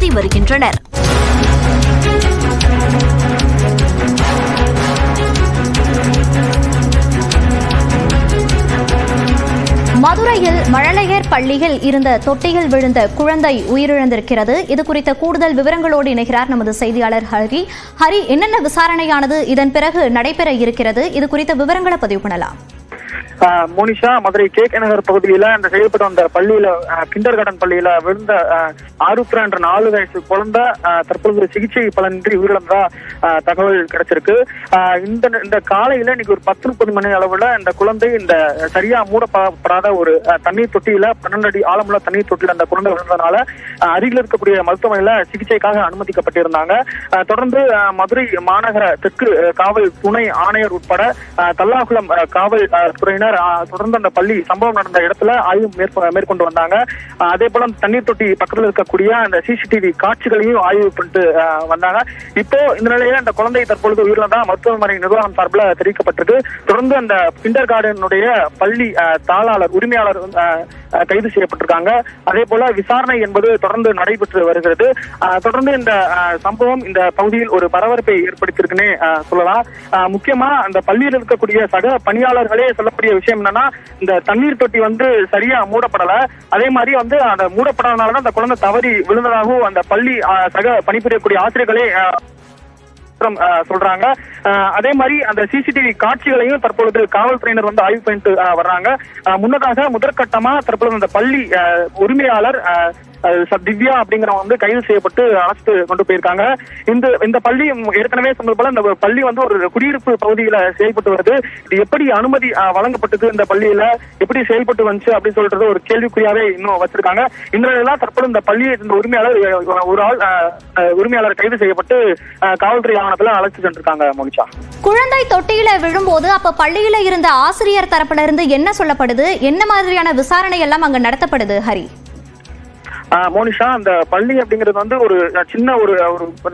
நடத்தி வருகின்றனர். மதுரையில் மழலையர் பள்ளியில் இருந்த தொட்டியில் விழுந்த குழந்தை உயிரிழந்திருக்கிறது. இது குறித்த கூடுதல் விவரங்களோடு இணைகிறார் நமது செய்தியாளர் ஹரி. என்னென்ன விசாரணையானது இதன் பிறகு நடைபெற இருக்கிறது? இது குறித்த விவரங்களை பதிவு பண்ணலாம். மோனிஷா, மதுரை கே.கே. நகர் பகுதியில அந்த செயல்பட்டு வந்த பள்ளியில கிண்டர் கார்டன் பள்ளியில விழுந்த ஆருத்ரா என்ற 4 வயசு குழந்தை தற்பொழுது சிகிச்சை பலனின்றி உயிரிழந்தா தகவல் கிடைச்சிருக்கு. இந்த காலையில இன்னைக்கு ஒரு 10-30 மணி அளவுல இந்த குழந்தை இந்த சரியா மூடப்படாத ஒரு தண்ணீர் தொட்டியில 12 அடி ஆழமுள்ள தண்ணீர் தொட்டியில அந்த குழந்தை விழுந்ததுனால அருகில் இருக்கக்கூடிய மருத்துவமனையில சிகிச்சைக்காக அனுமதிக்கப்பட்டிருந்தாங்க. தொடர்ந்து மதுரை மாநகர தெற்கு காவல் துணை ஆணையர் உட்பட தல்லாகுளம் காவல் துறையினர் தொடர்ந்து அந்த பள்ளி சம்பவம் நடந்த இடத்துல ஆய்வு மேற்கொண்டு வந்தாங்க. அதே போல தண்ணீர் தொட்டி பக்கத்தில் இருக்கக்கூடிய அந்த சிசிடிவி காட்சிகளையும் ஆய்வு பண்ணிட்டு வந்தாங்க. இப்போ இந்த நிலையில அந்த குழந்தை தற்பொழுது உயிரிழந்தா மருத்துவமனை நிர்வாகம் சார்பில் தெரிவிக்கப்பட்டிருக்கு. தொடர்ந்து அந்த கிண்டர் கார்டனுடைய பள்ளி தாளாளர் உரிமையாளர் கைது செய்யப்பட்டிருக்காங்க. அதே போல விசாரணை என்பது தொடர்ந்து நடைபெற்று வருகிறது. தொடர்ந்து இந்த சம்பவம் இந்த பகுதியில் ஒரு பரபரப்பை ஏற்படுத்தியிருக்குன்னே சொல்லலாம். முக்கியமா அந்த பள்ளியில் இருக்கக்கூடிய சக பணியாளர்களே சொல்லக்கூடிய விஷயம் என்னன்னா, இந்த தண்ணீர் தொட்டி சரியா மூடப்படல. அதே மாதிரி அந்த மூடப்படாதனால அந்த குழந்தை தவறி விழுந்ததாகவும் அந்த பள்ளி சக பணிபுரியக்கூடிய ஆசிரியர்களே சொல்றாங்க. அதே மாதிரி அந்த சிசிடிவி காட்சிகளையும் தற்பொழுது காவல்துறையினர் ஆய்வு பண்ணிட்டு வர்றாங்க. முன்னதாக முதற்கட்டமா தற்பொழுது அந்த பள்ளி உரிமையாளர் திவ்யா அப்படிங்கிறவங்க கைது செய்யப்பட்டு அழைத்து கொண்டு போயிருக்காங்க. இந்த பள்ளி ஏற்கனவே சொன்னது போல இந்த பள்ளி ஒரு குடியிருப்பு பகுதியில செயல்பட்டு வருது. இது எப்படி அனுமதி வழங்கப்பட்டது, இந்த பள்ளியில எப்படி செயல்பட்டு வந்துச்சு அப்படின்னு சொல்றது ஒரு கேள்விக்குறியாவே இன்னும் வச்சிருக்காங்க. இந்த நிலையில தற்போது இந்த பள்ளியை இந்த உரிமையாளர் கைது செய்யப்பட்டு காவல்துறை ஆவணத்துல அழைத்து சென்றிருக்காங்க. மோனிஷா, குழந்தை தொட்டியில விழும்போது அப்ப பள்ளியில இருந்த ஆசிரியர் தரப்புல இருந்து என்ன சொல்லப்படுது, என்ன மாதிரியான விசாரணை எல்லாம் அங்க நடத்தப்படுது? ஹரி, மோனிஷா, அந்த பள்ளி அப்படிங்கிறது ஒரு சின்ன ஒரு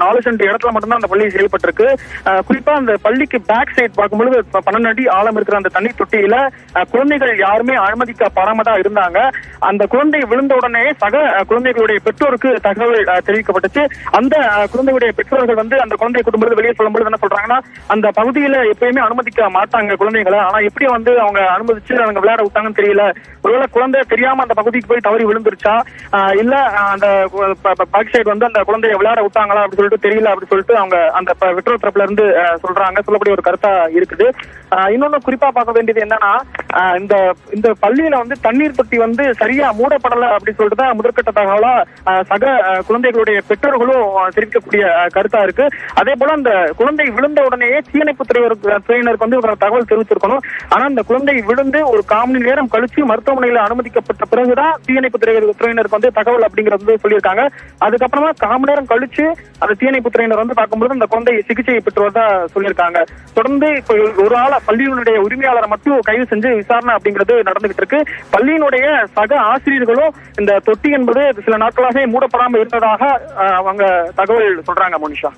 4 சென்ட் இடத்துல மட்டும்தான் அந்த பள்ளி செயல்பட்டிருக்கு. குறிப்பா அந்த பள்ளிக்கு பேக் சைட் பார்க்கும்பொழுது 12 அடி ஆழம் இருக்கிற அந்த தண்ணீர் தொட்டியில குழந்தைகள் யாருமே அனுமதிக்கப்படாம தான் இருந்தாங்க. அந்த குழந்தை விழுந்த உடனே சக குழந்தைகளுடைய பெற்றோருக்கு தகவல் தெரிவிக்கப்பட்டுச்சு. அந்த குழந்தைகளுடைய பெற்றோர்கள் அந்த குழந்தையை குடும்பத்தில் வெளியே சொல்லும்போது என்ன சொல்றாங்கன்னா, அந்த பகுதியில எப்பயுமே அனுமதிக்க மாட்டாங்க குழந்தைகளை. ஆனா எப்படி அவங்க அனுமதிச்சு அவங்க விளையாட விட்டாங்கன்னு தெரியல. ஒருவேளை குழந்தை தெரியாம அந்த பகுதிக்கு போய் தவறி விழுந்துருச்சா, இல்ல அந்த பேக் சைடு அந்த குழந்தைய விளையாட விட்டாங்களா அப்படி சொல்லிட்டு தெரியல அப்படி சொல்லிட்டு அவங்க அந்த பெற்றோர் தரப்புல இருந்து சொல்லக்கூடிய ஒரு கருத்தா இருக்குது. இன்னொன்னு குறிப்பா பார்க்க வேண்டியது என்னன்னா, இந்த பள்ளியில தண்ணீர் தொட்டி சரியா மூடப்படல அப்படின்னு சொல்லிட்டு தான் முதற்கட்ட தகவலா சக குழந்தைகளுடைய பெற்றோர்களும் தெரிவிக்கக்கூடிய கருத்தா இருக்கு. அதே போல அந்த குழந்தை விழுந்த உடனேயே தீயணைப்பு துறையினருக்கு தகவல் தெரிவிச்சிருக்கணும். ஆனா அந்த குழந்தை விழுந்து ஒரு 1/4 மணி நேரம் கழிச்சு மருத்துவமனையில அனுமதிக்கப்பட்ட பிறகுதான் தீயணைப்பு துறையினருக்கு தகவல் அப்படிங்கிறது சொல்லியிருக்காங்க. அதுக்கப்புறமா 1/4 மணி நேரம் கழிச்சு அந்த தீயணைப்பு துறையினர் பார்க்கும்போது அந்த குழந்தை சிகிச்சை பெற்றுவதா சொல்லியிருக்காங்க. தொடர்ந்து இப்ப ஒரு ஆள பள்ளியினுடைய உரிமையாளரை மட்டும் கைது செஞ்சு விசாரணை அப்படிங்கிறது நடந்துகிட்டு இருக்கு. பள்ளியினுடைய சக ஆசிரியர்களும் இந்த தொட்டி என்பது சில நாட்களாக மூடப்படாமல் இருந்ததாக அவங்க தகவல் சொல்றாங்க. மோனிஷா,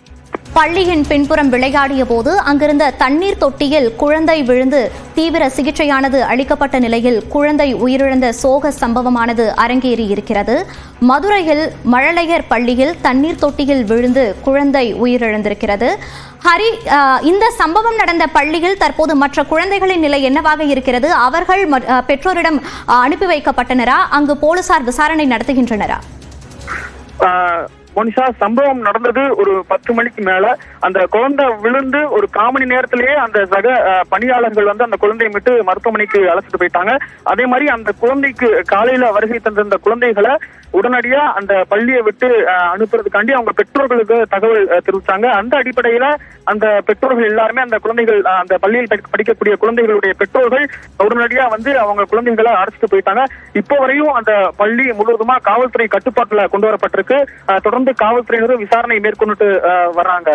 பள்ளியின் பின்புறம் விளையாடிய போது அங்கிருந்த தண்ணீர் தொட்டியில் குழந்தை விழுந்து தீவிர சிகிச்சையானது அளிக்கப்பட்ட நிலையில் குழந்தை உயிரிழந்த சோக சம்பவமானது அரங்கேறி இருக்கிறது. மதுரையில் மழலையர் பள்ளியில் தண்ணீர் தொட்டியில் விழுந்து குழந்தை உயிரிழந்திருக்கிறது. ஹரி, இந்த சம்பவம் நடந்த பள்ளியில் தற்போது மற்ற குழந்தைகளின் நிலை என்னவாக இருக்கிறது? அவர்கள் பெற்றோரிடம் அனுப்பி வைக்கப்பட்டனரா? அங்கு போலீசார் விசாரணை நடத்துகின்றனரா? மோனிஷா, சம்பவம் நடந்தது ஒரு 10 மணிக்கு மேல. அந்த குழந்தை விழுந்து ஒரு 1/4 மணி நேரத்திலேயே அந்த சக பணியாளர்கள் அந்த குழந்தையை விட்டு மருத்துவமனைக்கு அழைச்சிட்டு போயிட்டாங்க. அதே மாதிரி அந்த குழந்தைக்கு காலையில வருகை தந்திருந்த குழந்தைகளை உடனடியா அந்த பள்ளியை விட்டு அனுப்புறதுக்காண்டி அவங்க பெற்றோர்களுக்கு தகவல் தெரிவிச்சாங்க. அந்த அடிப்படையில அந்த பெற்றோர்கள் எல்லாருமே அந்த குழந்தைகள் அந்த பள்ளியில் படிக்கக்கூடிய குழந்தைகளுடைய பெற்றோர்கள் உடனடியா அவங்க குழந்தைகளை அழைச்சிட்டு போயிட்டாங்க. இப்போ வரையும் அந்த பள்ளி முழுவதுமா காவல்துறை கட்டுப்பாட்டுல கொண்டு வரப்பட்டிருக்கு. தொடர்ந்து காவல்துறையினரும் விசாரணை மேற்கொண்டு வர்றாங்க.